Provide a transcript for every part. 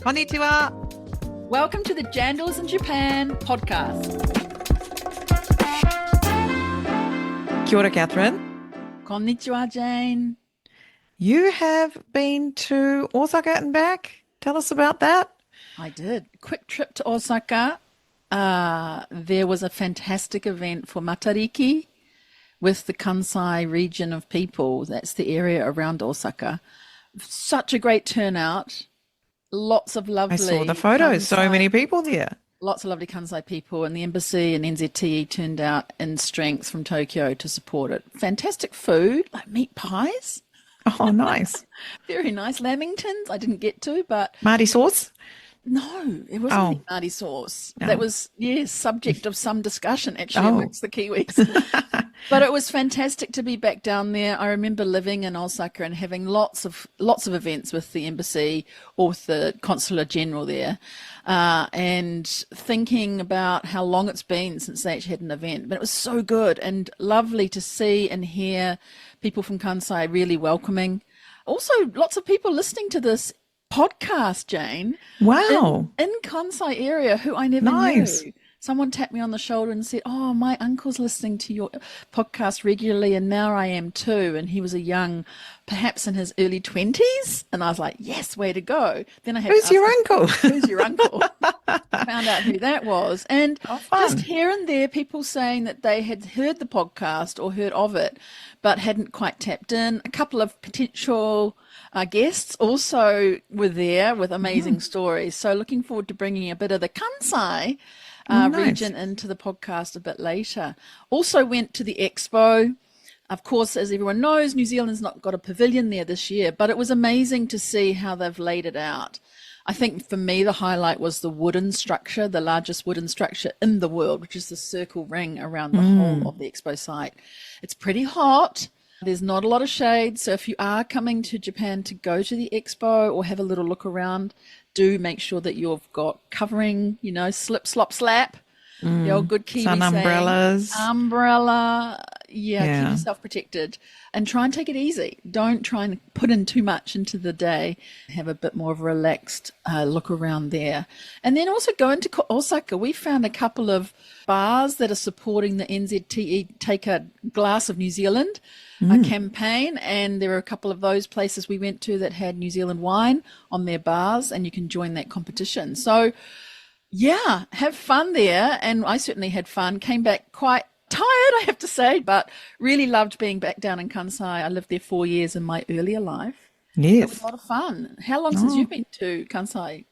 Konnichiwa. Welcome to the Jandals in Japan podcast. Kia ora, Catherine. Konnichiwa, Jane. You have been to Osaka and back. Tell us about that. I did. Quick trip to Osaka. There was a fantastic event for Matariki with the Kansai region of people. That's the area around Osaka. Such a great turnout. Lots of lovely. I saw the photos. Kansai, so many people there. Lots of lovely Kansai people, and the embassy and NZTE turned out in strength from Tokyo to support it. Fantastic food, like meat pies. Oh, nice. Very nice. Lamingtons, I didn't get to, but Marty sauce? no, it wasn't any Marty sauce. No. That was, subject of some discussion actually Oh. amongst the Kiwis. But it was fantastic to be back down there. I remember living in Osaka and having lots of events with the embassy or with the consular general there, and thinking about how long it's been since they actually had an event. But it was so good and lovely to see and hear people from Kansai really welcoming. Also, lots of people listening to this podcast, Jane. Wow. In Kansai area who I never Nice. knew. Someone tapped me on the shoulder and said, "Oh, my uncle's listening to your podcast regularly, and now I am too." And he was a young, perhaps in his early 20s. And I was like, yes, way to go. Then I had Who's to ask your him, uncle? Who's your uncle? Found out who that was. And fun. just here and there, people saying that they had heard the podcast or heard of it, but hadn't quite tapped in. A couple of potential guests also were there with amazing stories. So looking forward to bringing a bit of the Kansai Nice. region into the podcast a bit later. Also went to the expo. Of course, as everyone knows, New Zealand's not got a pavilion there this year, but it was amazing to see how they've laid it out. I think for me, the highlight was the wooden structure, the largest wooden structure in the world, which is the circle ring around the whole of the expo site. It's pretty hot. There's not a lot of shade. So if you are coming to Japan to go to the expo or have a little look around, do make sure that you've got covering, slip, slop, slap. The old good Kiwi Sun saying. umbrellas. Umbrella. Yeah. Keep yourself protected and try and take it easy. Don't try and put in too much into the day. Have a bit more of a relaxed look around there. And then also go into Osaka. We found a couple of bars that are supporting the NZTE Take a Glass of New Zealand campaign. And there were a couple of those places we went to that had New Zealand wine on their bars, and you can join that competition. So, yeah, have fun there. And I certainly had fun. Came back quite tired, I have to say, but really loved being back down in Kansai. I lived there 4 years in my earlier life. It was Yes. a lot of fun. How long since you've been to Kansai?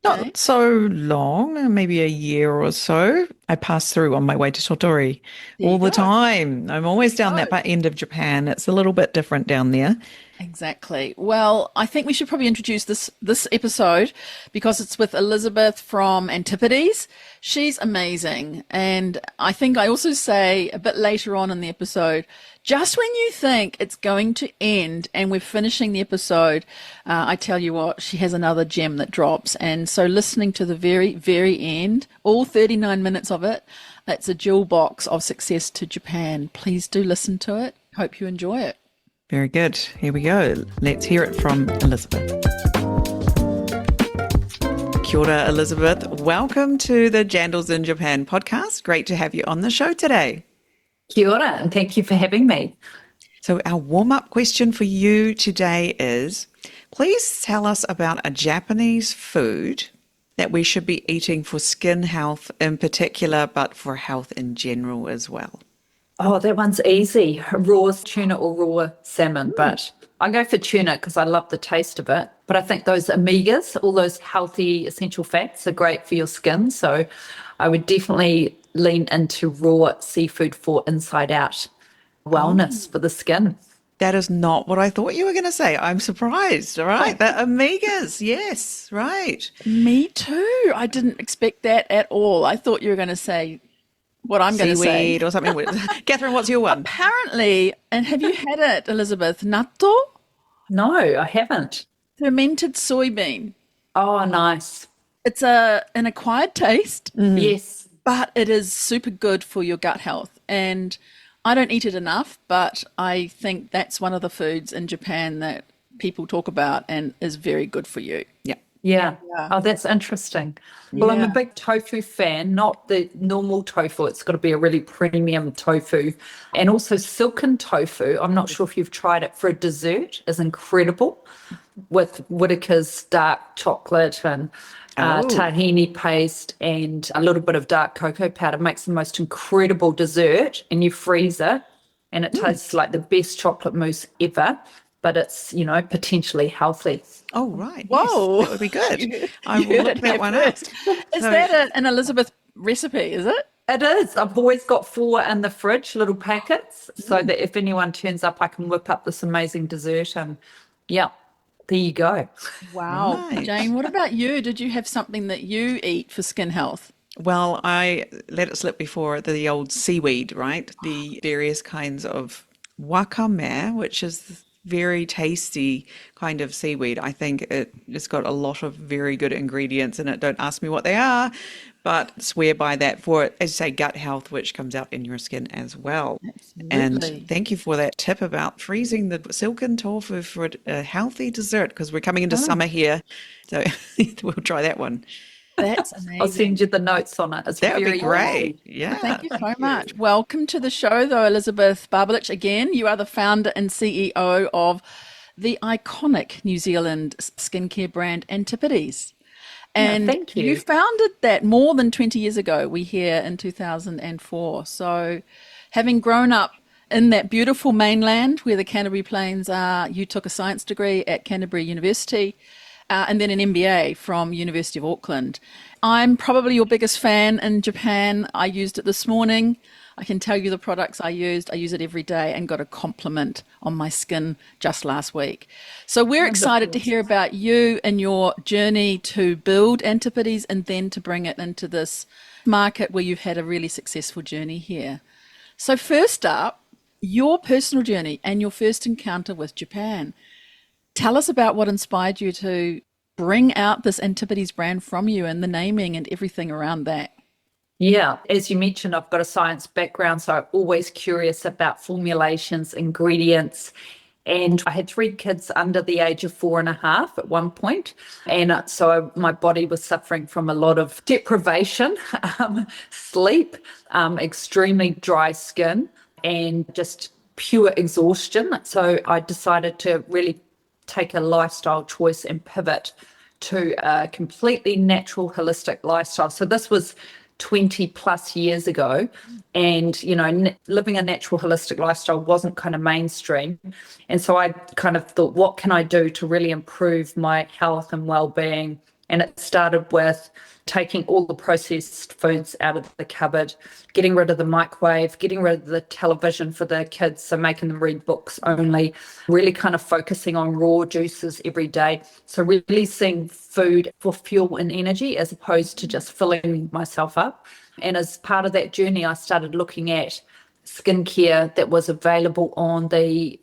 Jane? Not so long, maybe a year or so. I pass through on my way to Totori There all you the go. time. I'm always down that end of Japan. It's a little bit different down there. Exactly. Well, I think we should probably introduce this episode because it's with Elizabeth from Antipodes. She's amazing. And I think I also say a bit later on in the episode, just when you think it's going to end and we're finishing the episode, I tell you what, she has another gem that drops. And so listening to the very, very end, all 39 minutes of it, it's a jewel box of success to Japan. Please do listen to it. Hope you enjoy it. Very good. Here we go. Let's hear it from Elizabeth. Kia ora, Elizabeth. Welcome to the Jandals in Japan podcast. Great to have you on the show today. Kia ora, and thank you for having me. So our warm-up question for you today is, please tell us about a Japanese food that we should be eating for skin health in particular, but for health in general as well. Oh, that one's easy. Raw tuna or raw salmon, but I go for tuna because I love the taste of it. But I think those omegas, all those healthy essential fats are great for your skin. So I would definitely lean into raw seafood for inside out wellness for the skin. That is not what I thought you were going to say. I'm surprised. All right. The omegas. Yes. Right. Me too. I didn't expect that at all. I thought you were going to say what I'm going to say. Seaweed or something. Catherine, what's your one? Apparently, and have you had it, Elizabeth? Natto? No, I haven't. Fermented soybean. Oh, nice. It's an acquired taste, Yes. but it is super good for your gut health. And I don't eat it enough, but I think that's one of the foods in Japan that people talk about and is very good for you. Yeah. Yeah. Yeah. Oh, that's interesting. Well, I'm a Yeah. big tofu fan, not the normal tofu. It's got to be a really premium tofu. And also silken tofu. I'm not sure if you've tried it for a dessert, is incredible with Whitaker's dark chocolate and Oh, tahini paste and a little bit of dark cocoa powder. Makes the most incredible dessert, and you freeze it and it tastes like the best chocolate mousse ever, but it's, potentially healthy. oh, right. Yes, Whoa. that would be good. You, I you will heard look it that here one up. first. Is So, that an Elizabeth recipe, is it? It is. I've always got 4 in the fridge, little packets, so that if anyone turns up, I can whip up this amazing dessert. And yeah, there you go. Wow. right. Jane, what about you? Did you have something that you eat for skin health? Well, I let it slip before the old seaweed, right? The various kinds of wakame, which is very tasty kind of seaweed. I think it's got a lot of very good ingredients in it. Don't ask me what they are, but swear by that for, as you say, gut health, which comes out in your skin as well. And Absolutely. thank you for that tip about freezing the silken tofu for a healthy dessert because we're coming into Oh, summer here. So we'll try that one. that's I'll send amazing. you the notes on it. It's That would be very great. easy. Thank Yeah, you so thank you. much. Welcome to the show, though, Elizabeth Barbalich. Again, you are the founder and CEO of the iconic New Zealand skincare brand Antipodes. Yeah, And thank you you. founded that more than 20 years ago. We hear in 2004. So, having grown up in that beautiful mainland where the Canterbury Plains are, you took a science degree at Canterbury University and then an MBA from University of Auckland. I'm probably your biggest fan in Japan. I used it this morning. I can tell you the products I used. I use it every day and got a compliment on my skin just last week. So we're excited to Wonderful. hear about you and your journey to build Antipodes and then to bring it into this market where you've had a really successful journey here. So first up, your personal journey and your first encounter with Japan. Tell us about what inspired you to bring out this Antipodes brand from you and the naming and everything around that. Yeah, as you mentioned, I've got a science background, so I'm always curious about formulations, ingredients. And I had 3 kids under the age of 4.5 at one point. And so my body was suffering from a lot of deprivation, sleep, extremely dry skin, and just pure exhaustion. So I decided to really take a lifestyle choice and pivot to a completely natural, holistic lifestyle. So this was 20 plus years ago. And, living a natural, holistic lifestyle wasn't kind of mainstream. And so I kind of thought, what can I do to really improve my health and well being? And it started with taking all the processed foods out of the cupboard, getting rid of the microwave, getting rid of the television for the kids, so making them read books only, really kind of focusing on raw juices every day. So really seeing food for fuel and energy as opposed to just filling myself up. And as part of that journey, I started looking at skincare that was available on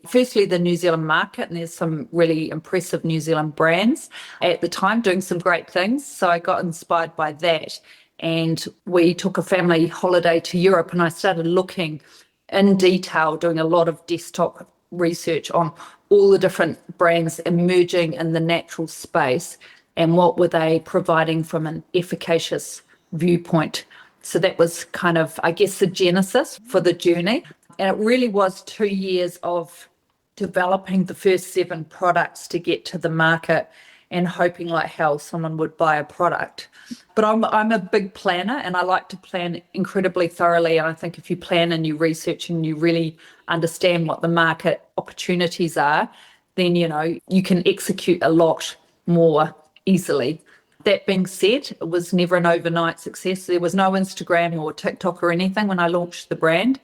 firstly the New Zealand market, and there's some really impressive New Zealand brands at the time doing some great things. So I got inspired by that, and we took a family holiday to Europe, and I started looking in detail, doing a lot of desktop research on all the different brands emerging in the natural space and what were they providing from an efficacious viewpoint. So that was kind of, I guess, the genesis for the journey. And it really was 2 years of developing the first 7 products to get to the market and hoping like hell someone would buy a product. But I'm a big planner and I like to plan incredibly thoroughly. And I think if you plan and you research and you really understand what the market opportunities are, then you can execute a lot more easily. That being said, it was never an overnight success. There was no Instagram or TikTok or anything when I launched the brand.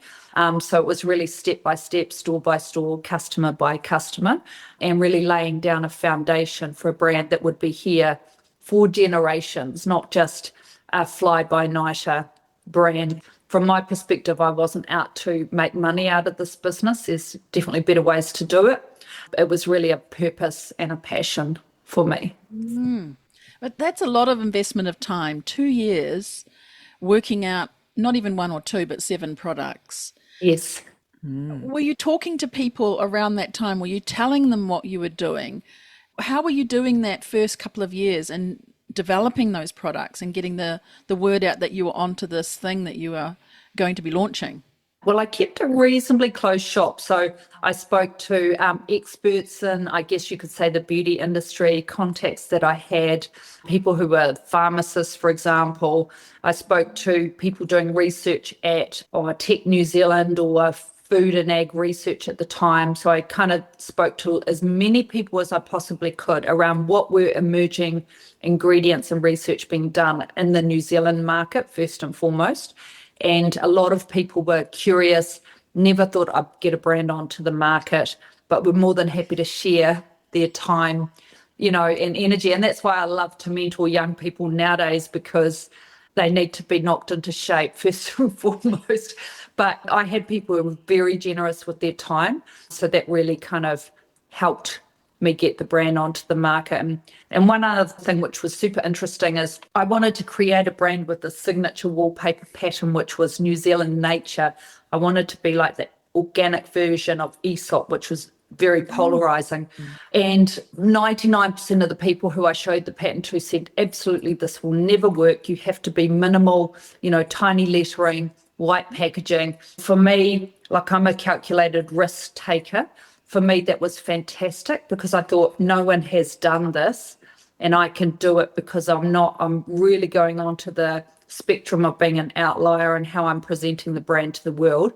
So it was really step by step, store by store, customer by customer, and really laying down a foundation for a brand that would be here for generations, not just a fly by nighter brand. From my perspective, I wasn't out to make money out of this business. There's definitely better ways to do it. It was really a purpose and a passion for me. But that's a lot of investment of time, 2 years working out not even one or two, but 7 products. Yes. Were you talking to people around that time? Were you telling them what you were doing? How were you doing that first couple of years and developing those products and getting the word out that you were onto this thing that you are going to be launching? Well, I kept a reasonably close shop. So I spoke to experts in, I guess you could say, the beauty industry, contacts that I had, people who were pharmacists, for example. I spoke to people doing research at Tech New Zealand or Food and Ag Research at the time. So I kind of spoke to as many people as I possibly could around what were emerging ingredients and research being done in the New Zealand market, first and foremost. And a lot of people were curious, never thought I'd get a brand onto the market, but were more than happy to share their time, and energy. And that's why I love to mentor young people nowadays, because they need to be knocked into shape first and foremost. But I had people who were very generous with their time. So that really kind of helped me get the brand onto the market. And one other thing which was super interesting is I wanted to create a brand with a signature wallpaper pattern, which was New Zealand nature. I wanted to be like the organic version of Aesop, which was very polarizing. And 99% of the people who I showed the pattern to said, absolutely, this will never work. You have to be minimal, tiny lettering, white packaging. For me, like, I'm a calculated risk taker. For me, that was fantastic, because I thought no one has done this and I can do it, because I'm really going on to the spectrum of being an outlier and how I'm presenting the brand to the world.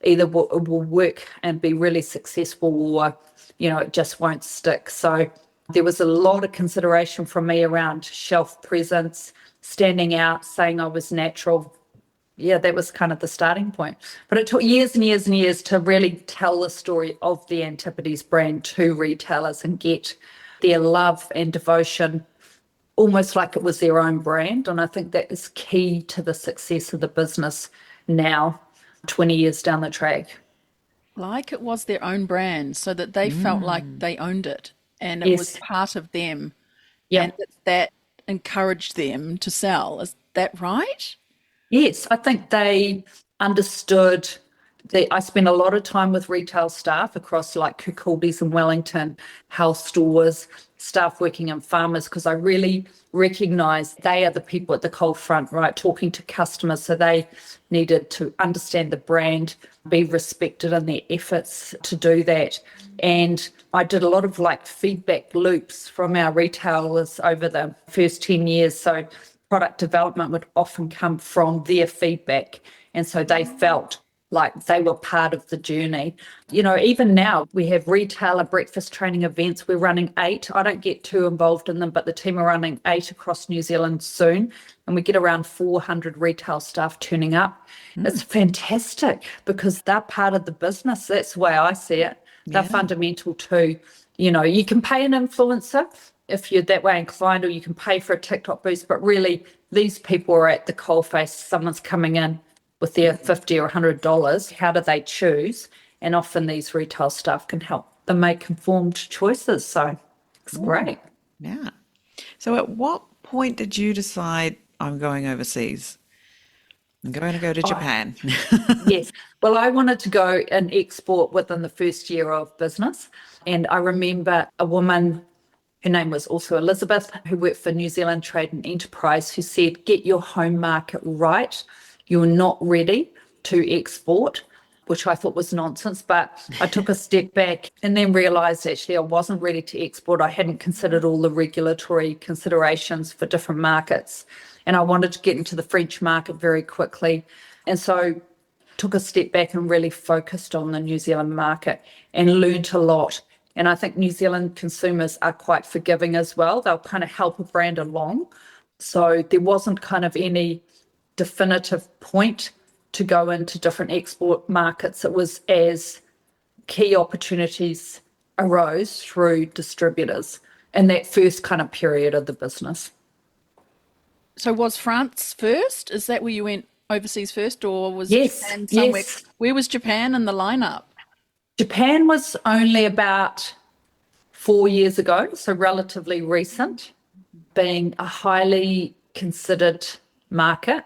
Either it will work and be really successful, or, it just won't stick. So there was a lot of consideration from me around shelf presence, standing out, saying I was natural. Yeah, that was kind of the starting point. But it took years and years and years to really tell the story of the Antipodes brand to retailers and get their love and devotion almost like it was their own brand. And I think that is key to the success of the business now, 20 years down the track. Like it was their own brand, so that they felt like they owned it and it was Yes. part of them, Yeah. and that encouraged them to sell. Is that right? Yes, I think they understood that. I spent a lot of time with retail staff across like Kirkcaldy's and Wellington, health stores, staff working in farmers, because I really recognise they are the people at the cold front, right, talking to customers. So they needed to understand the brand, be respected in their efforts to do that. And I did a lot of like feedback loops from our retailers over the first 10 years. So product development would often come from their feedback. And so they felt like they were part of the journey. Even now we have retailer breakfast training events. We're running 8. I don't get too involved in them, but the team are running 8 across New Zealand soon. And we get around 400 retail staff turning up. It's fantastic, because they're part of the business. That's the way I see it. They're fundamental too. You can pay an influencer if you're that way inclined, or you can pay for a TikTok boost, but really these people are at the coalface. Someone's coming in with their $50 or $100. How do they choose? And often these retail staff can help them make informed choices. So it's great. Yeah. So at what point did you decide I'm going overseas? I'm going to go to Japan. Yes. Well, I wanted to go and export within the first year of business. And I remember a woman, her name was also Elizabeth, who worked for New Zealand Trade and Enterprise, who said, get your home market right. You're not ready to export, which I thought was nonsense. But I took a step back and then realised actually I wasn't ready to export. I hadn't considered all the regulatory considerations for different markets. And I wanted to get into the French market very quickly. And so took a step back and really focused on the New Zealand market and learnt a lot. And I think New Zealand consumers are quite forgiving as well. They'll kind of help a brand along. So there wasn't kind of any definitive point to go into different export markets. It was as key opportunities arose through distributors in that first kind of period of the business. So was France first? Is that where you went overseas first, or was Yes, Japan somewhere? yes. Where was Japan in the lineup? Japan was only about 4 years ago, so relatively recent, being a highly considered market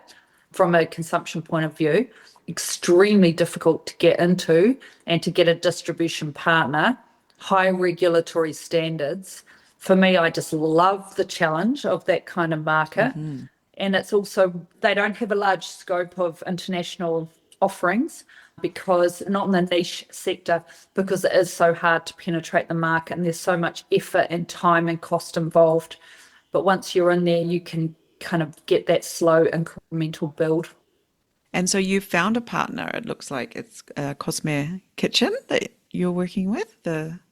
from a consumption point of view, extremely difficult to get into and to get a distribution partner, high regulatory standards, for me, I just love the challenge of that kind of market. And it's also, they don't have a large scope of international offerings because not in the niche sector, because it is so hard to penetrate the market and there's so much effort and time and cost involved. But once you're in there, you can kind of get that slow incremental build. And so you found a partner. It looks like it's Cosme Kitchen that you're working with.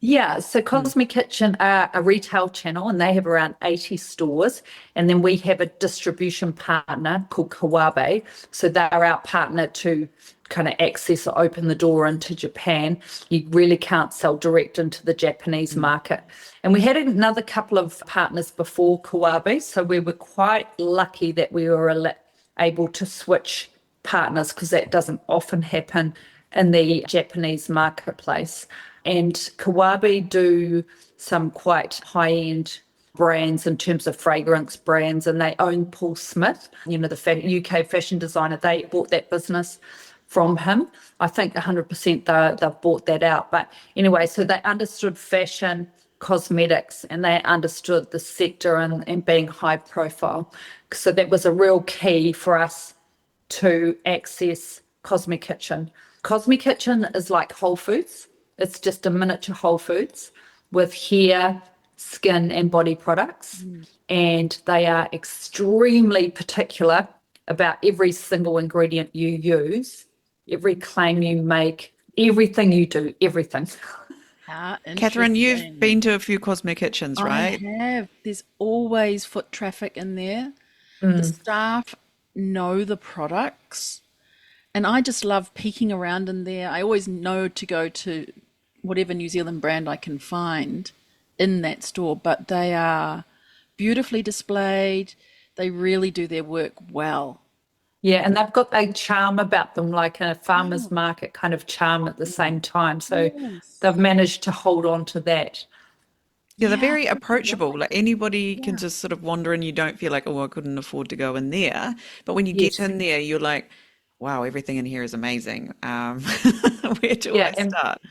Yeah, so Cosme Kitchen are a retail channel and they have around 80 stores. And then we have a distribution partner called Kawabe. So they're our partner to kind of access or open the door into Japan. You really can't sell direct into the Japanese market. And we had another couple of partners before Kawabe. So we were quite lucky that we were able to switch partners because that doesn't often happen in the Japanese marketplace. And Kawabe do some quite high-end brands in terms of fragrance brands, and they own Paul Smith, you know, the UK fashion designer. They bought that business from him. I think 100% they've bought that out. But anyway, so they understood fashion, cosmetics, and they understood the sector and being high profile. So that was a real key for us to access Cosme Kitchen. Cosme Kitchen is like Whole Foods. It's just a miniature Whole Foods with hair, skin, and body products. And they are extremely particular about every single ingredient you use, every claim you make, everything you do, everything. Catherine, you've been to a few Cosme Kitchens, right? I have. There's always foot traffic in there. The staff know the products. And I just love peeking around in there. I always know to go to whatever New Zealand brand I can find in that store, but they are beautifully displayed. They really do their work well. Yeah, and they've got a charm about them, like a farmer's market kind of charm at the same time. So they've managed to hold on to that. Yeah, they're very approachable. Like anybody can just sort of wander in. You don't feel like, oh, I couldn't afford to go in there. But when you get in there, you're like, wow, everything in here is amazing. Where do I start?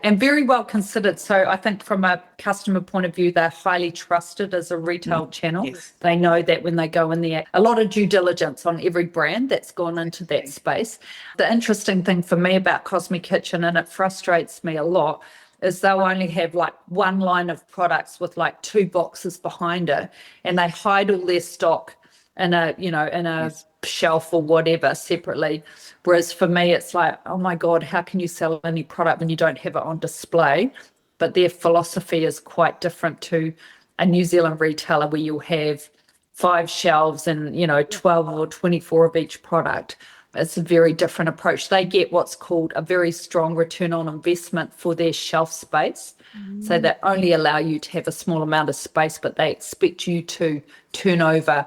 And very well considered. So I think from a customer point of view, they're highly trusted as a retail channel. Yes. They know that when they go in there, a lot of due diligence on every brand that's gone into that space. The interesting thing for me about Cosme Kitchen, and it frustrates me a lot, is they'll only have like one line of products with like 2 boxes behind it, and they hide all their stock in a shelf or whatever separately. Whereas for me, it's like, oh my God, how can you sell any product when you don't have it on display? But their philosophy is quite different to a New Zealand retailer where you'll have 5 shelves and, 12 or 24 of each product. It's a very different approach. They get what's called a very strong return on investment for their shelf space. So they only allow you to have a small amount of space, but they expect you to turn over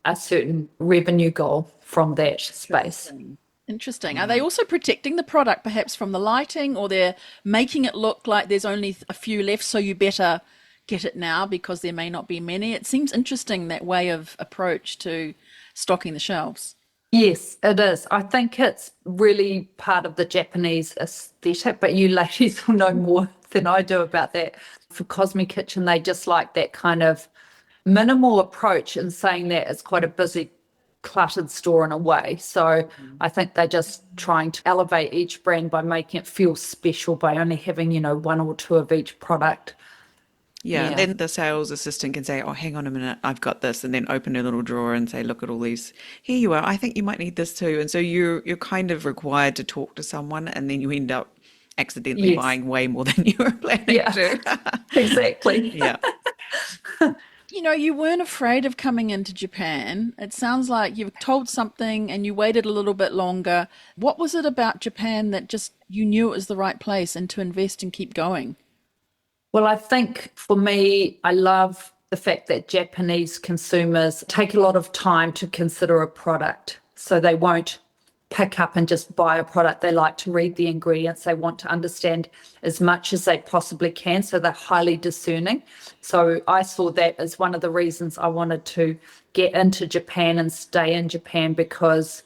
a certain revenue goal from that space. Interesting. Are they also protecting the product perhaps from the lighting, or they're making it look like there's only a few left, so you better get it now because there may not be many? It seems interesting, that way of approach to stocking the shelves. Yes, it is. I think it's really part of the Japanese aesthetic, but you ladies will know more than I do about that. For Cosme Kitchen, they just like that kind of minimal approach, in saying that it's quite a busy, cluttered store in a way. So I think they're just trying to elevate each brand by making it feel special by only having, 1 or 2 of each product. Yeah, and then the sales assistant can say, oh, hang on a minute, I've got this, and then open a little drawer and say, look at all these. Here you are. I think you might need this too. And so you're kind of required to talk to someone, and then you end up accidentally buying way more than you were planning to. Exactly. Yeah. You weren't afraid of coming into Japan. It sounds like you've told something and you waited a little bit longer. What was it about Japan that just you knew it was the right place and to invest and keep going? Well, I think for me, I love the fact that Japanese consumers take a lot of time to consider a product. So they won't pick up and just buy a product. They like to read the ingredients. They want to understand as much as they possibly can. So they're highly discerning. So I saw that as one of the reasons I wanted to get into Japan and stay in Japan, because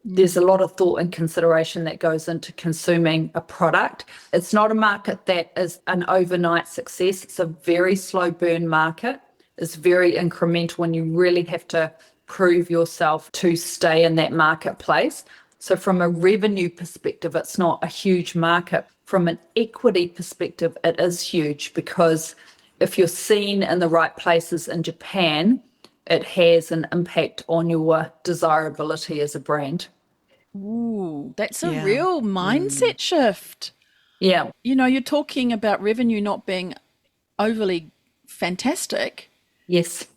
There's a lot of thought and consideration that goes into consuming a product. It's not a market that is an overnight success. It's a very slow burn market. It's very incremental, and you really have to prove yourself to stay in that marketplace. So from a revenue perspective, it's not a huge market. From an equity perspective, it is huge, because if you're seen in the right places in Japan, it has an impact on your desirability as a brand. Ooh, that's a Yeah. real mindset shift. Yeah. You're talking about revenue not being overly fantastic, Yes.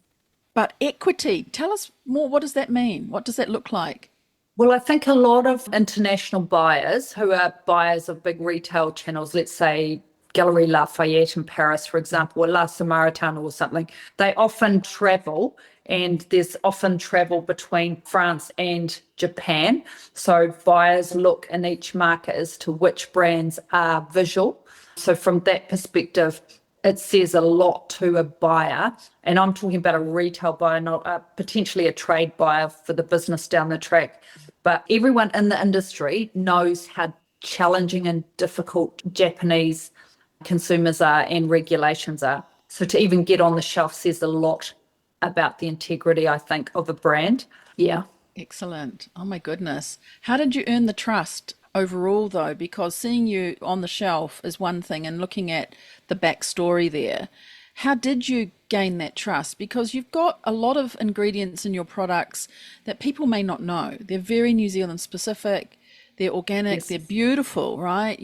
but equity. Tell us more. What does that mean? What does that look like? Well, I think a lot of international buyers who are buyers of big retail channels, let's say Galeries Lafayette in Paris, for example, or La Samaritana or something, they often travel, and there's often travel between France and Japan. So buyers look in each market as to which brands are visual. So from that perspective, it says a lot to a buyer. And I'm talking about a retail buyer, not potentially a trade buyer for the business down the track. But everyone in the industry knows how challenging and difficult Japanese consumers are and regulations are. So to even get on the shelf says a lot about the integrity, I think, of a brand. Yeah. Excellent. Oh my goodness. How did you earn the trust overall, though? Because seeing you on the shelf is one thing, and looking at the backstory there, how did you gain that trust? Because you've got a lot of ingredients in your products that people may not know. They're very New Zealand specific, they're organic, Yes. they're beautiful, right?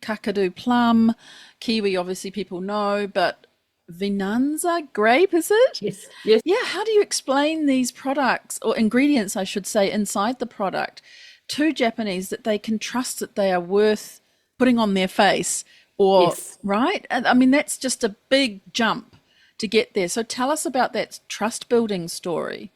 Kakadu plum, kiwi, obviously people know, but Vinanza grape, is it? Yes. Yes. Yeah, how do you explain these products, or ingredients, I should say, inside the product to Japanese, that they can trust that they are worth putting on their face? Or, Yes. right? And I mean, that's just a big jump to get there. So tell us about that trust building story.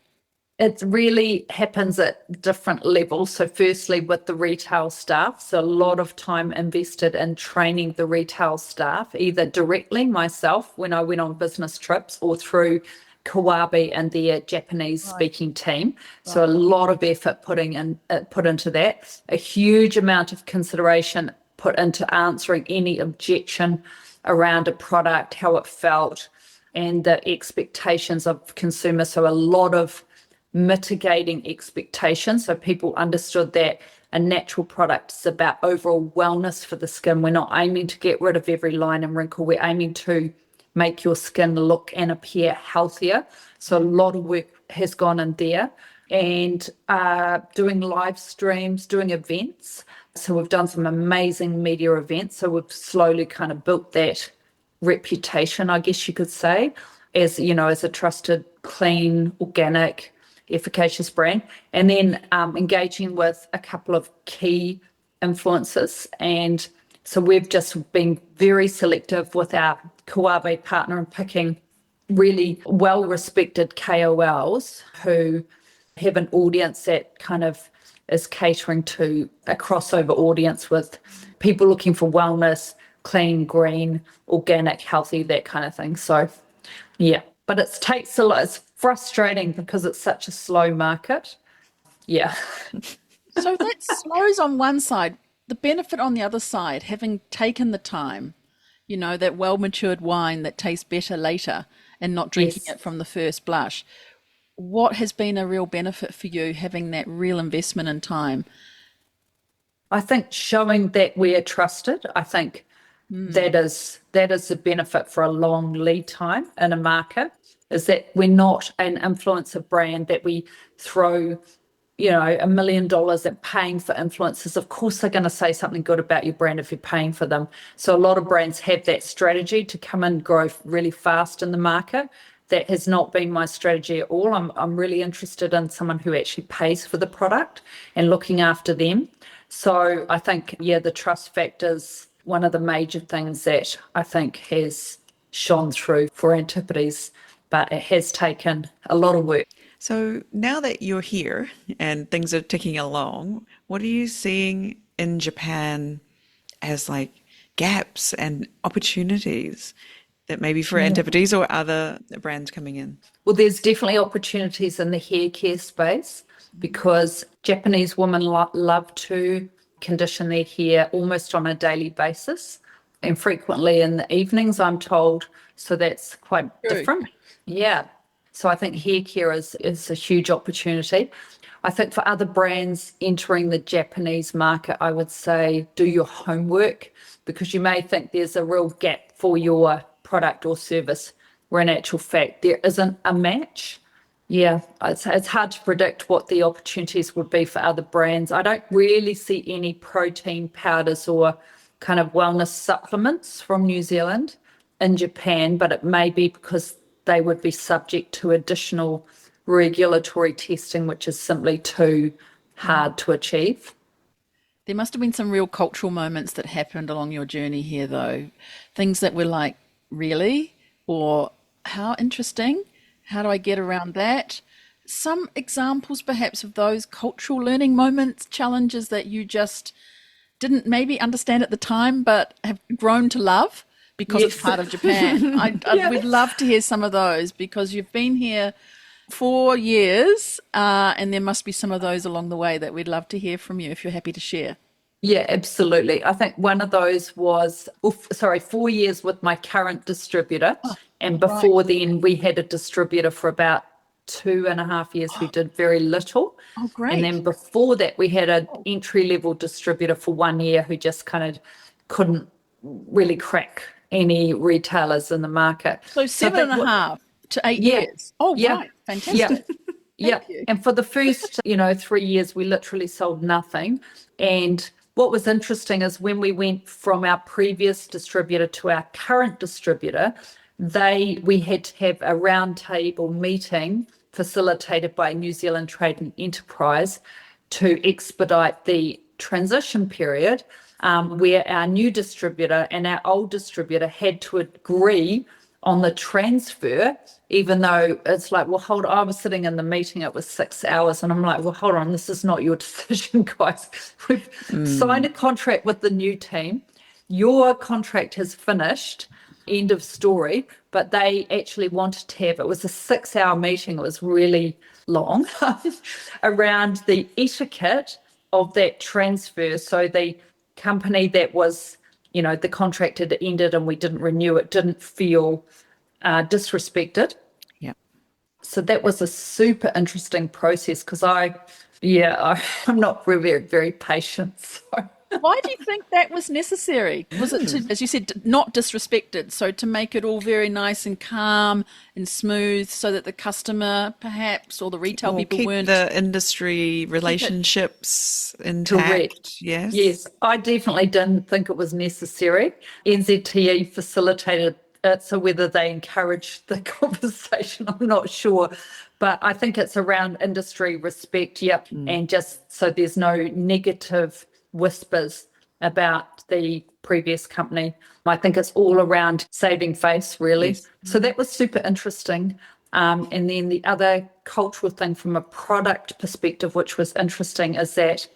It really happens at different levels. So, firstly, with the retail staff. So, a lot of time invested in training the retail staff, either directly myself when I went on business trips, or through Kawabe and their Japanese speaking team. So, a lot of effort put into that. A huge amount of consideration put into answering any objection around a product, how it felt, and the expectations of consumers. So, a lot of mitigating expectations, so people understood that a natural product is about overall wellness for the skin. We're not aiming to get rid of every line and wrinkle, we're aiming to make your skin look and appear healthier. So a lot of work has gone in there, and doing live streams, doing events. So we've done some amazing media events, so we've slowly kind of built that reputation, I guess you could say, as as a trusted, clean, organic, efficacious brand. And then engaging with a couple of key influencers. And so we've just been very selective with our Kawabe partner and picking really well respected KOLs who have an audience that kind of is catering to a crossover audience with people looking for wellness, clean, green, organic, healthy, that kind of thing. So yeah, but it takes a lot. It's frustrating because it's such a slow market. Yeah. So that slows on one side, the benefit on the other side, having taken the time, that well matured wine that tastes better later, and not drinking Yes. it from the first blush. What has been a real benefit for you having that real investment in time? I think showing that we are trusted, I think that is the benefit for a long lead time in a market, is that we're not an influencer brand that we throw $1 million at paying for influencers. Of course they're going to say something good about your brand if you're paying for them. So a lot of brands have that strategy to come and grow really fast in the market. That has not been my strategy at all. I'm really interested in someone who actually pays for the product and looking after them. So I think, yeah, the trust factor is one of the major things that I think has shone through for Antipodes, but it has taken a lot of work. So now that you're here and things are ticking along, what are you seeing in Japan as like gaps and opportunities? that maybe for Antipodes or other brands coming in? Well, there's definitely opportunities in the hair care space because Japanese women love to condition their hair almost on a daily basis and frequently in the evenings, I'm told. So that's quite different. Yeah. So I think hair care is a huge opportunity. I think for other brands entering the Japanese market, I would say do your homework because you may think there's a real gap for your product or service where in actual fact there isn't a match. Yeah, it's hard to predict what the opportunities would be for other brands. I don't really see any protein powders or kind of wellness supplements from New Zealand in Japan, but it may be because they would be subject to additional regulatory testing, which is simply too hard to achieve. There must have been some real cultural moments that happened along your journey here, though. Things that were like, really? Or how interesting? How do I get around that? Some examples, perhaps, of those cultural learning moments, challenges that you just didn't maybe understand at the time, but have grown to love because it's part of Japan. I would love to hear some of those because you've been here 4 years, and there must be some of those along the way that we'd love to hear from you if you're happy to share. Yeah, absolutely. I think one of those was, 4 years with my current distributor. And before then, we had a distributor for about 2.5 years who did very little. Oh, great. And then before that, we had an entry-level distributor for 1 year who just kind of couldn't really crack any retailers in the market. So 7.5 to 8 years. Oh, right. Fantastic. Yeah. And for the first, 3 years, we literally sold nothing. And what was interesting is when we went from our previous distributor to our current distributor, we had to have a roundtable meeting facilitated by New Zealand Trade and Enterprise to expedite the transition period, where our new distributor and our old distributor had to agree on the transfer, even though it's like, well, hold on, I was sitting in the meeting, it was 6 hours, and I'm like, well, hold on, this is not your decision, guys. We've signed a contract with the new team. Your contract has finished, end of story, but they actually wanted to have, it was a 6-hour meeting, it was really long, around the etiquette of that transfer. So the company that was, the contract had ended and we didn't renew it, didn't feel disrespected. Yeah. So that was a super interesting process because I'm not very, very patient. So. Why do you think that was necessary? Was it to, as you said, not disrespected, so to make it all very nice and calm and smooth so that the customer perhaps or the retail people keep weren't... the industry relationships intact. Correct. Yes. Yes, I definitely didn't think it was necessary. NZTE facilitated it, so whether they encouraged the conversation, I'm not sure. But I think it's around industry respect, and just so there's no negative whispers about the previous company. I think it's all around saving face, really. Yes. So that was super interesting. And then the other cultural thing from a product perspective, which was interesting, is that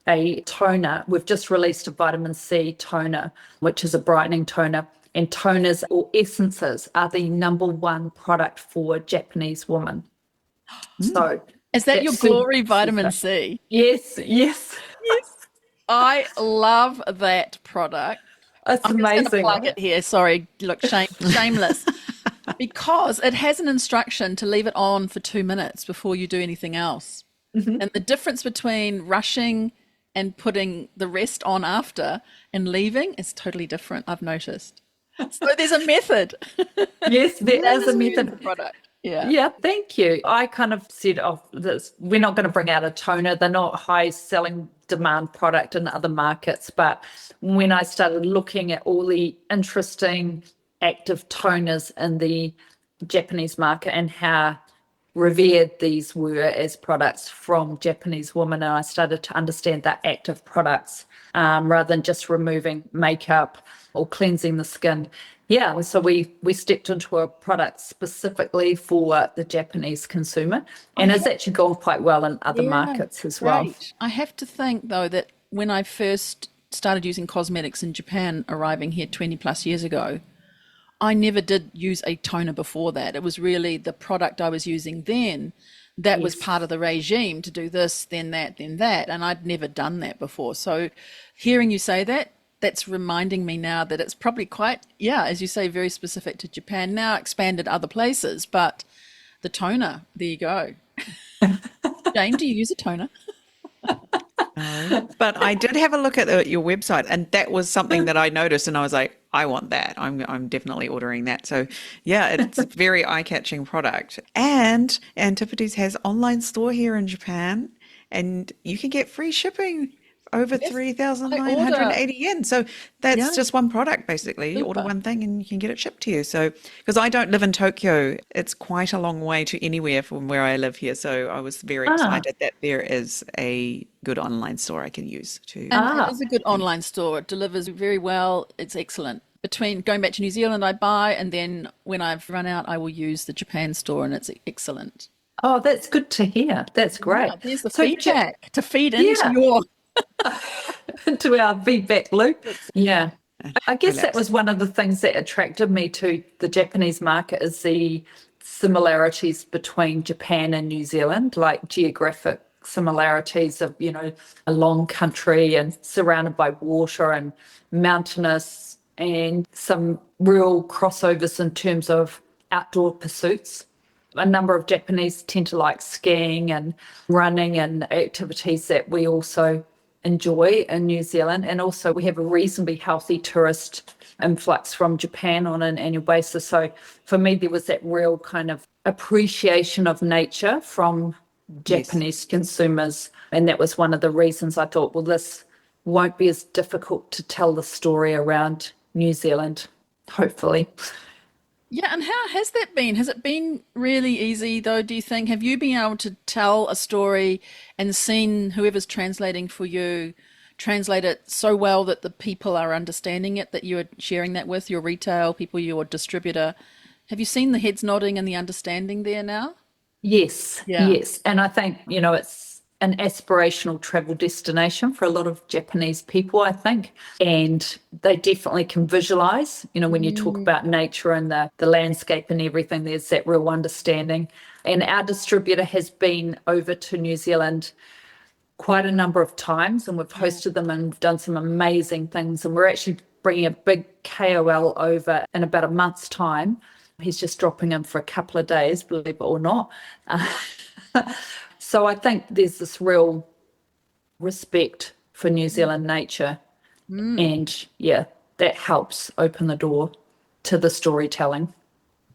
a toner, we've just released a vitamin C toner, which is a brightening toner. And toners or essences are the #1 product for Japanese women. So Is that your glory vitamin C? Yes. I love that product. It's I'm amazing. just going to plug it here. Sorry, look, shameless. Because it has an instruction to leave it on for 2 minutes before you do anything else. Mm-hmm. And the difference between rushing and putting the rest on after and leaving is totally different, I've noticed. So there's a method. Yes, there is a method. The product. Yeah. Yeah, thank you. I kind of said, we're not going to bring out a toner. They're not high selling demand product in other markets. But when I started looking at all the interesting active toners in the Japanese market and how revered these were as products from Japanese women, and I started to understand that active products rather than just removing makeup or cleansing the skin. Yeah, so we stepped into a product specifically for the Japanese consumer, and it's actually gone quite well in other markets as well. I have to think, though, that when I first started using cosmetics in Japan, arriving here 20 plus years ago, I never did use a toner before that. It was really the product I was using then that was Yes. part of the regime to do this, then that, then that. And I'd never done that before. So hearing you say that, that's reminding me now that it's probably quite, yeah, as you say, very specific to Japan, now expanded other places. But the toner, there you go. Jane, do you use a toner? No, but I did have a look at your website, and that was something that I noticed, and I was like, I want that. I'm definitely ordering that. So, yeah, it's a very eye-catching product. And Antipodes has online store here in Japan, and you can get free shipping over Yes, I 3,980 yen. So yeah, that's just one product, basically. You order super. one thing and you can get it shipped to you. So, because I don't live in Tokyo, it's quite a long way to anywhere from where I live here. So I was very Ah, excited that there is a good online store I can use to And it ah. is a good see. online store. It delivers very well. It's excellent. Between going back to New Zealand, I buy, and then when I've run out, I will use the Japan store, and it's excellent. Oh, that's good to hear. That's great. Yeah, there's the So, feedback to feed into yeah, your. into our feedback loop. Yeah. I guess that Relapse. was one of the things that attracted me to the Japanese market is the similarities between Japan and New Zealand, like geographic similarities of, a long country and surrounded by water and mountainous and some real crossovers in terms of outdoor pursuits. A number of Japanese tend to like skiing and running and activities that we also enjoy in New Zealand. And also, we have a reasonably healthy tourist influx from Japan on an annual basis. So, for me, there was that real kind of appreciation of nature from Yes. Japanese consumers. And that was one of the reasons I thought, well, this won't be as difficult to tell the story around New Zealand, hopefully. Yeah, and how has that been? Has it been really easy though, do you think? Have you been able to tell a story and seen whoever's translating for you translate it so well that the people are understanding it, that you're sharing that with your retail people, your distributor? Have you seen the heads nodding and the understanding there now? Yes, Yeah. yes. And I think, it's an aspirational travel destination for a lot of Japanese people, I think. And they definitely can visualize, when you talk Mm, about nature and the landscape and everything, there's that real understanding. And our distributor has been over to New Zealand quite a number of times, and we've yeah. hosted them and done some amazing things. And we're actually bringing a big KOL over in about a month's time. He's just dropping in for a couple of days, believe it or not. Uh, so I think there's this real respect for New Zealand nature. Mm, And yeah, that helps open the door to the storytelling.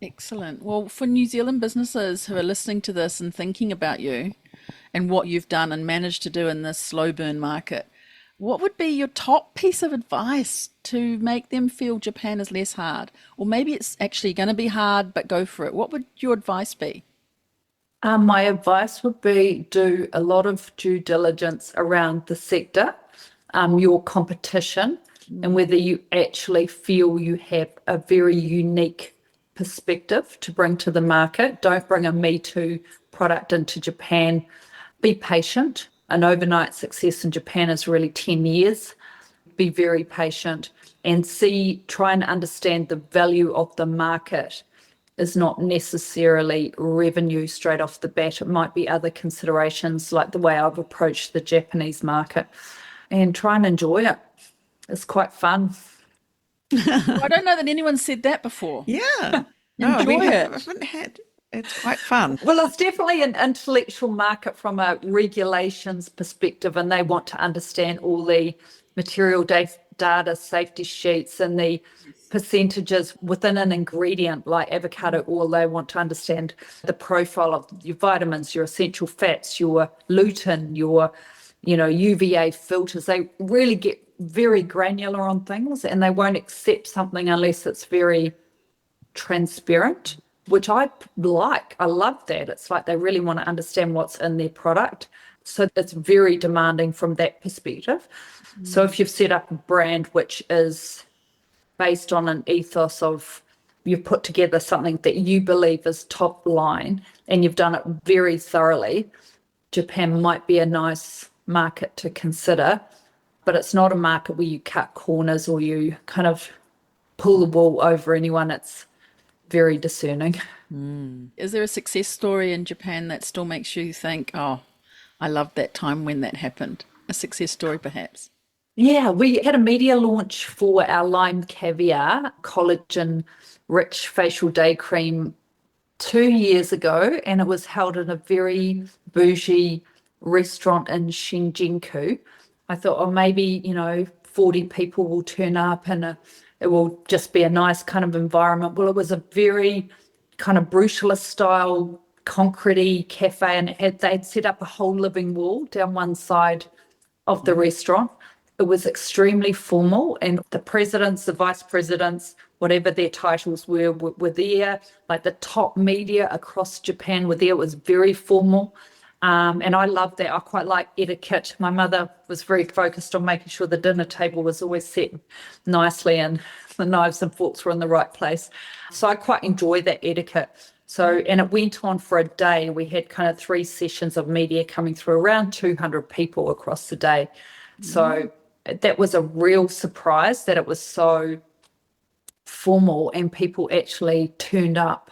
excellent. Well, for New Zealand businesses who are listening to this and thinking about you and what you've done and managed to do in this slow burn market, what would be your top piece of advice to make them feel Japan is less hard? Or maybe it's actually going to be hard, but go for it. What would your advice be? My advice would be do a lot of due diligence around the sector, your competition, and whether you actually feel you have a very unique perspective to bring to the market. Don't bring a Me Too product into Japan. Be patient. An overnight success in Japan is really 10 years. Be very patient and try and understand the value of the market is not necessarily revenue straight off the bat. It might be other considerations like the way I've approached the Japanese market and try and enjoy it. It's quite fun. I don't know that anyone said that before. Yeah. No, we Enjoy it. haven't had, it's quite fun. Well, it's definitely an intellectual market from a regulations perspective, and they want to understand all the material data, safety sheets, and the percentages within an ingredient like avocado oil. They want to understand the profile of your vitamins, your essential fats, your gluten, your UVA filters. They really get very granular on things, and they won't accept something unless it's very transparent, which I like. I love that. It's like they really want to understand what's in their product. So it's very demanding from that perspective. So if you've set up a brand which is based on an ethos of you've put together something that you believe is top line and you've done it very thoroughly, Japan might be a nice market to consider, but it's not a market where you cut corners or you kind of pull the wool over anyone that's very discerning. Is there a success story in Japan that still makes you think, oh, I loved that time when that happened? A success story, perhaps? Yeah, we had a media launch for our lime caviar collagen rich facial day cream 2 years ago, and it was held in a very bougie restaurant in Shinjuku. I thought, oh, maybe, 40 people will turn up and it will just be a nice kind of environment. Well, it was a very kind of brutalist style, concrete cafe, and they'd set up a whole living wall down one side of the restaurant. It was extremely formal, and the presidents, the vice presidents, whatever their titles were there. Like the top media across Japan were there. It was very formal. And I love that. I quite like etiquette. My mother was very focused on making sure the dinner table was always set nicely and the knives and forks were in the right place. So I quite enjoy that etiquette. So, and it went on for a day. We had kind of 3 sessions of media coming through, around 200 people across the day. So that was a real surprise that it was so formal and people actually turned up.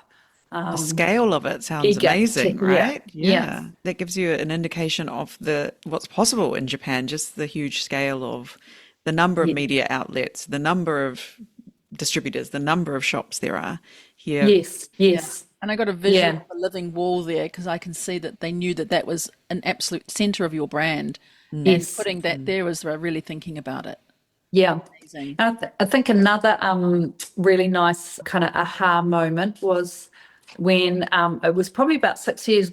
The scale of it sounds Eager amazing, to- right? yeah. That gives you an indication of what's possible in Japan, just the huge scale of the number of media outlets, the number of distributors, the number of shops there are here. Yes. And I got a visual Yeah. of a living wall there because I can see that they knew that that was an absolute center of your brand. And Yes. putting that there was really thinking about it. Yeah. Amazing. And I think another really nice kind of aha moment was when it was probably about 6 years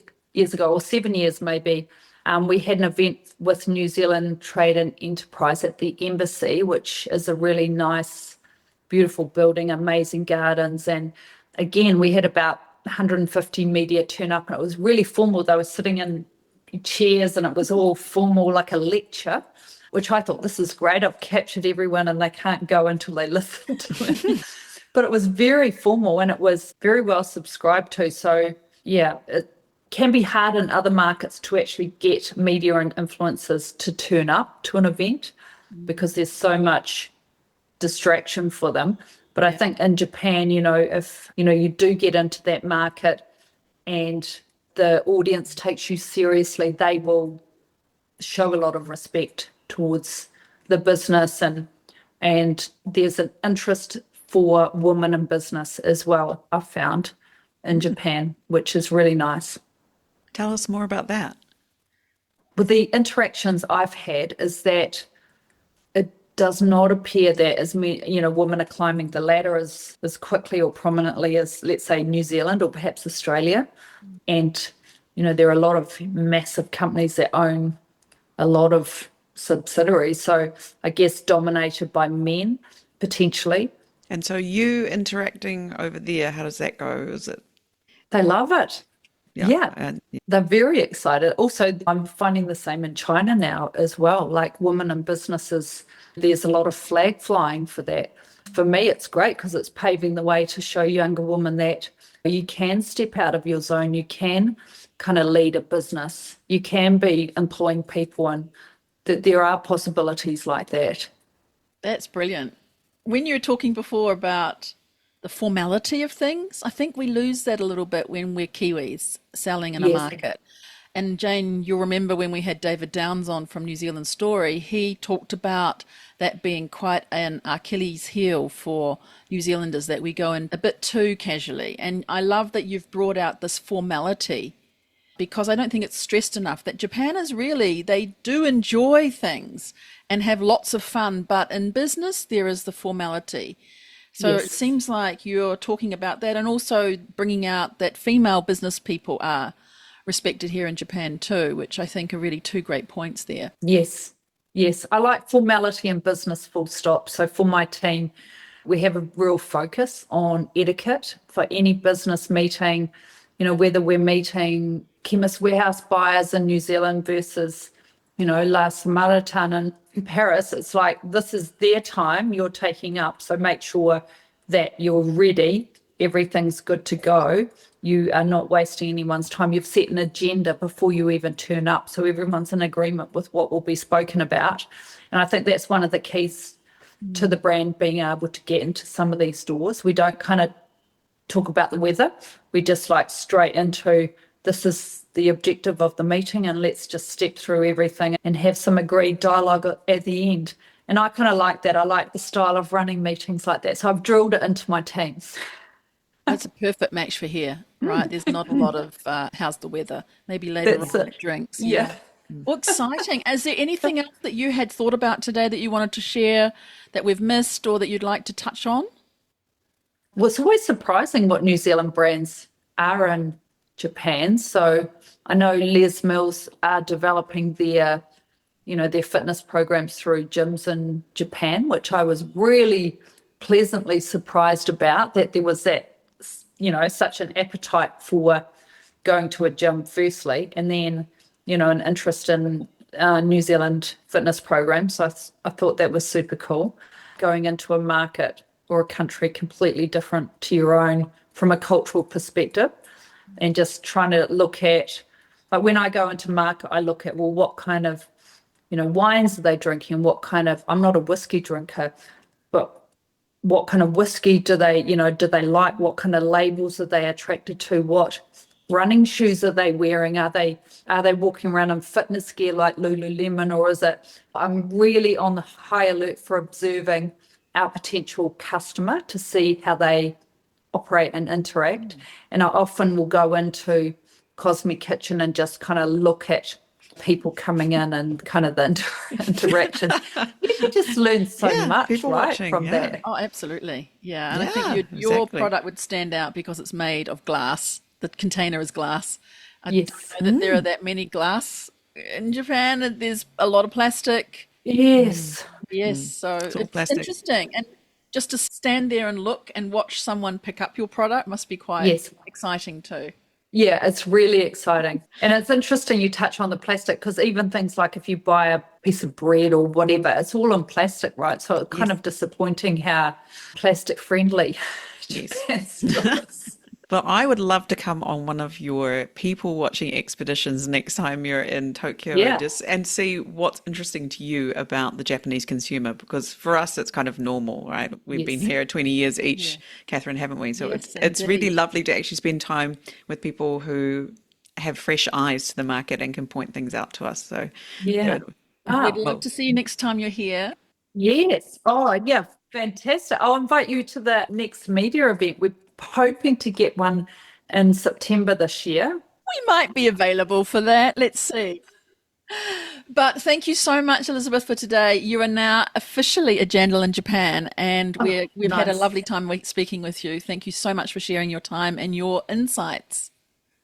ago, or 7 years maybe. We had an event with New Zealand Trade and Enterprise at the Embassy, which is a really nice, beautiful building, amazing gardens. And again, we had about 150 media turn up, and it was really formal. They were sitting in chairs and it was all formal, like a lecture, which I thought, this is great. I've captured everyone and they can't go until they listen to it. But it was very formal and it was very well subscribed to. So yeah, it can be hard in other markets to actually get media and influencers to turn up to an event because there's so much distraction for them. But I think in Japan, if you do get into that market and the audience takes you seriously, they will show a lot of respect towards the business, and there's an interest for women in business as well, I've found in Japan, which is really nice. Tell us more about that. With the interactions I've had is that it does not appear that as many, women are climbing the ladder as quickly or prominently as, let's say, New Zealand or perhaps Australia. And, there are a lot of massive companies that own a lot of subsidiaries. So I guess dominated by men, potentially. And so you interacting over there, how does that go? Is it? They love it. Yeah. And They're very excited. Also, I'm finding the same in China now as well. Like women in businesses, there's a lot of flag flying for that. For me, it's great because it's paving the way to show younger women that you can step out of your zone. You can kind of lead a business. You can be employing people, and that there are possibilities like that. That's brilliant. When you were talking before about the formality of things, I think we lose that a little bit when we're Kiwis selling in a Yes. market. And Jane, you'll remember when we had David Downs on from New Zealand Story, he talked about that being quite an Achilles heel for New Zealanders, that we go in a bit too casually. And I love that you've brought out this formality, because I don't think it's stressed enough that Japan is really, they do enjoy things and have lots of fun, but in business, there is the formality. So Yes. it seems like you're talking about that, and also bringing out that female business people are respected here in Japan too, which I think are really 2 great points there. Yes. I like formality in business, full stop. So for my team, we have a real focus on etiquette for any business meeting, whether we're meeting Chemist Warehouse buyers in New Zealand versus, La Samaritana in Paris. It's like, this is their time you're taking up. So make sure that you're ready. Everything's good to go. You are not wasting anyone's time. You've set an agenda before you even turn up. So everyone's in agreement with what will be spoken about. And I think that's one of the keys to the brand being able to get into some of these stores. We don't kind of talk about the weather. We just like straight into this is the objective of the meeting, and let's just step through everything and have some agreed dialogue at the end. And I kind of like that. I like the style of running meetings like that. So I've drilled it into my teams. That's a perfect match for here, right? There's not a lot of how's the weather? Maybe later That's on it. drinks. Yeah. Well, exciting. Is there anything else that you had thought about today that you wanted to share that we've missed or that you'd like to touch on? Well, it's always surprising what New Zealand brands are in Japan. So I know Les Mills are developing their fitness programs through gyms in Japan, which I was really pleasantly surprised about, that there was such an appetite for going to a gym firstly, and then, an interest in New Zealand fitness programs. So I thought that was super cool. Going into a market or a country completely different to your own from a cultural perspective, and just trying to look at, like when I go into market, I look at, well, what kind of, wines are they drinking? I'm not a whiskey drinker, but what kind of whiskey do they like? What kind of labels are they attracted to? What running shoes are they wearing? Are they walking around in fitness gear like Lululemon, or is it? I'm really on the high alert for observing our potential customer to see how they operate and interact. And I often will go into Cosmic Kitchen and just kind of look at people coming in and kind of the interaction. You just learn so much, people right, watching, from that. Oh, absolutely. Yeah. And I Yeah, think your exactly. product would stand out because it's made of glass. The container is glass. I Yes. don't know that there are that many glass in Japan. And there's a lot of plastic. Yes. Yes. So It's all it's plastic. interesting. And just to stand there and look and watch someone pick up your product must be quite Yes. exciting too. Yeah, it's really exciting. And it's interesting you touch on the plastic, because even things like if you buy a piece of bread or whatever, it's all in plastic, right? So it's kind of disappointing how plastic friendly Japan still is. Well, I would love to come on one of your people watching expeditions next time you're in Tokyo, Yeah. and see what's interesting to you about the Japanese consumer, because for us it's kind of normal, right? We've been Yes. here 20 years each, Catherine, haven't we? So Yes, it's really indeed. lovely to actually spend time with people who have fresh eyes to the market and can point things out to us. So Yeah. yeah, We'd Ah, love well, to see you next time you're here. yes. Oh, yeah. Fantastic. I'll invite you to the next media event. We're hoping to get one in September this year. We might be available for that. Let's see. But thank you so much, Elizabeth, for today. You are now officially a Jandal in Japan, and Oh, we've had a nice. lovely time speaking with you. Thank you so much for sharing your time and your insights.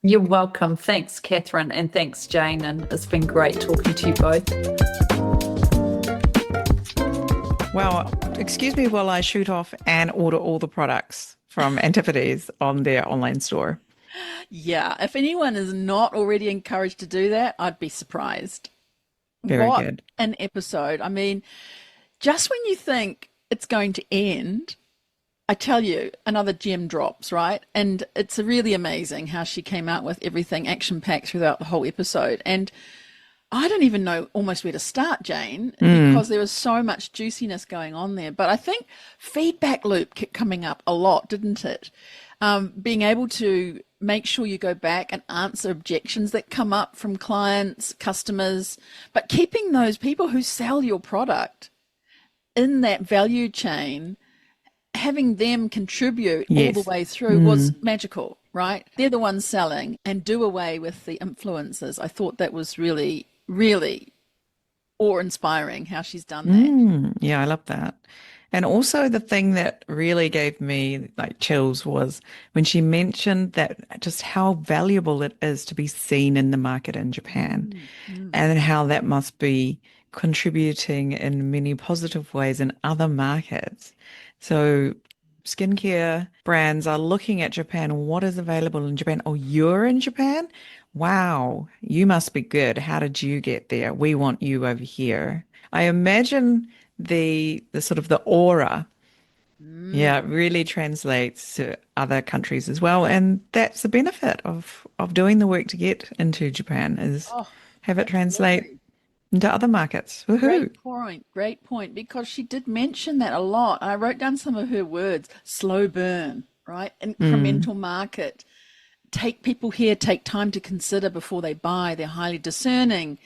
You're welcome. Thanks, Catherine, and thanks, Jane. And it's been great talking to you both. well, excuse me while I shoot off and order all the products from Antipodes on their online store. Yeah, if anyone is not already encouraged to do that, I'd be surprised. Very What good. an episode. I mean, just when you think it's going to end, I tell you, another gem drops, right? And it's really amazing how she came out with everything action packed throughout the whole episode. And I don't even know almost where to start, Jane, because there was so much juiciness going on there. But I think feedback loop kept coming up a lot, didn't it? Being able to make sure you go back and answer objections that come up from clients, customers, but keeping those people who sell your product in that value chain, having them contribute all the Yes. way through was magical, right? They're the ones selling, and do away with the influencers. I thought that was really, really awe-inspiring how she's done that. Yeah, I love that. And also the thing that really gave me like chills was when she mentioned that just how valuable it is to be seen in the market in Japan, and how that must be contributing in many positive ways in other markets. So skincare brands are looking at Japan. What is available in Japan? Oh, you're in Japan? Wow, you must be good. How did you get there? We want you over here. I imagine the sort of the aura, yeah, it really translates to other countries as well. And that's the benefit of doing the work to get into Japan is Oh, have it translate absolutely. into other markets. Woohoo. Great point, because she did mention that a lot. I wrote down some of her words: slow burn, right? Incremental market. Take people here, take time to consider before they buy. They're highly discerning,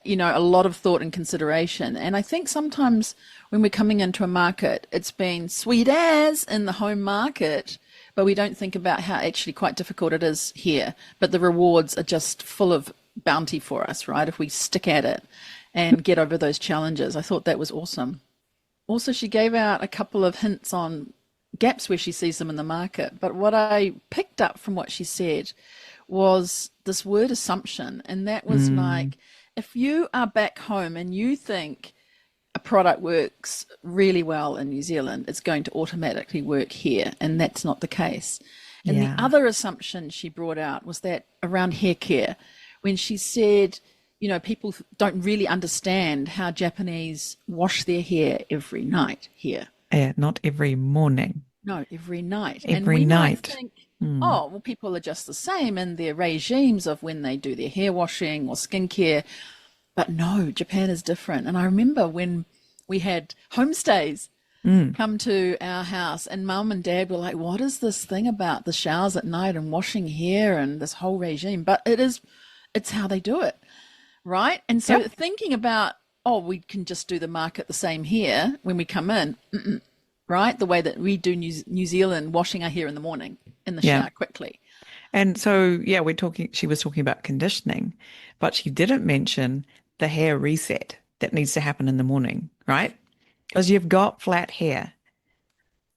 a lot of thought and consideration. And I think sometimes when we're coming into a market, it's been sweet as in the home market, but we don't think about how actually quite difficult it is here. But the rewards are just full of bounty for us, right? If we stick at it and get over those challenges. I thought that was awesome. Also, she gave out a couple of hints on gaps where she sees them in the market. But what I picked up from what she said was this word assumption. And that was like, if you are back home and you think a product works really well in New Zealand, it's going to automatically work here. And that's not the case. And the other assumption she brought out was that around hair care, when she said, people don't really understand how Japanese wash their hair every night here. Yeah, not every morning. No, every night. Every and we night. Might think, oh, well, people are just the same in their regimes of when they do their hair washing or skincare. But no, Japan is different. And I remember when we had homestays come to our house, and Mum and Dad were like, what is this thing about the showers at night and washing hair and this whole regime? But it's how they do it, right? And so thinking about, we can just do the market the same here when we come in, right? The way that we do New Zealand, washing our hair in the morning in the shower quickly. And so, she was talking about conditioning, but she didn't mention the hair reset that needs to happen in the morning, right? Because you've got flat hair,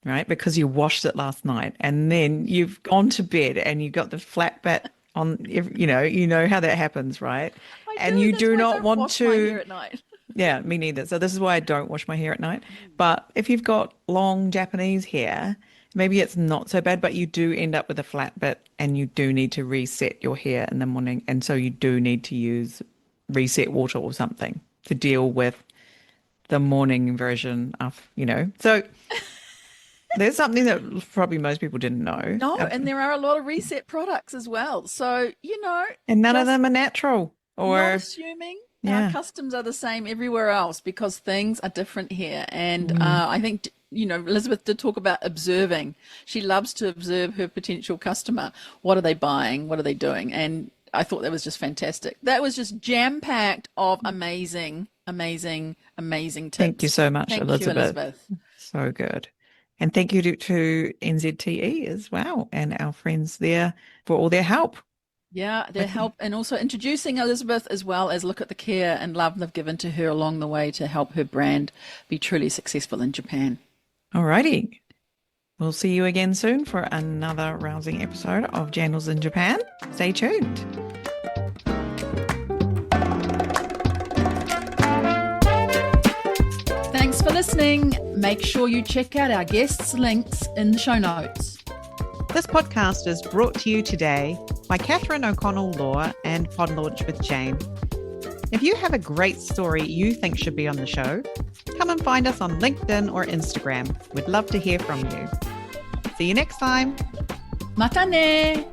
right? Because you washed it last night, and then you've gone to bed and you've got the flat bit on, you know how that happens, right? And you do not want to wash my hair at night. Yeah, me neither. So this is why I don't wash my hair at night. But if you've got long Japanese hair, maybe it's not so bad, but you do end up with a flat bit, and you do need to reset your hair in the morning. And so you do need to use reset water or something to deal with the morning version of, So there's something that probably most people didn't know. No, and there are a lot of reset products as well. So, And none of them are natural. Or not assuming our customs are the same everywhere else, because things are different here. And I think, Elizabeth did talk about observing. She loves to observe her potential customer. What are they buying? What are they doing? And I thought that was just fantastic. That was just jam-packed of amazing tips. Thank you so much, Elizabeth. Thank you, Elizabeth. So good. And thank you to NZTE as well, and our friends there for all their help. Yeah, their help, and also introducing Elizabeth, as well as look at the care and love they've given to her along the way to help her brand be truly successful in Japan. All righty. We'll see you again soon for another rousing episode of Jandals in Japan. Stay tuned. Thanks for listening. Make sure you check out our guests' links in the show notes. This podcast is brought to you today by Catherine O'Connell Law and Pod Launch with Jane. If you have a great story you think should be on the show, come and find us on LinkedIn or Instagram. We'd love to hear from you. See you next time. Mata ne!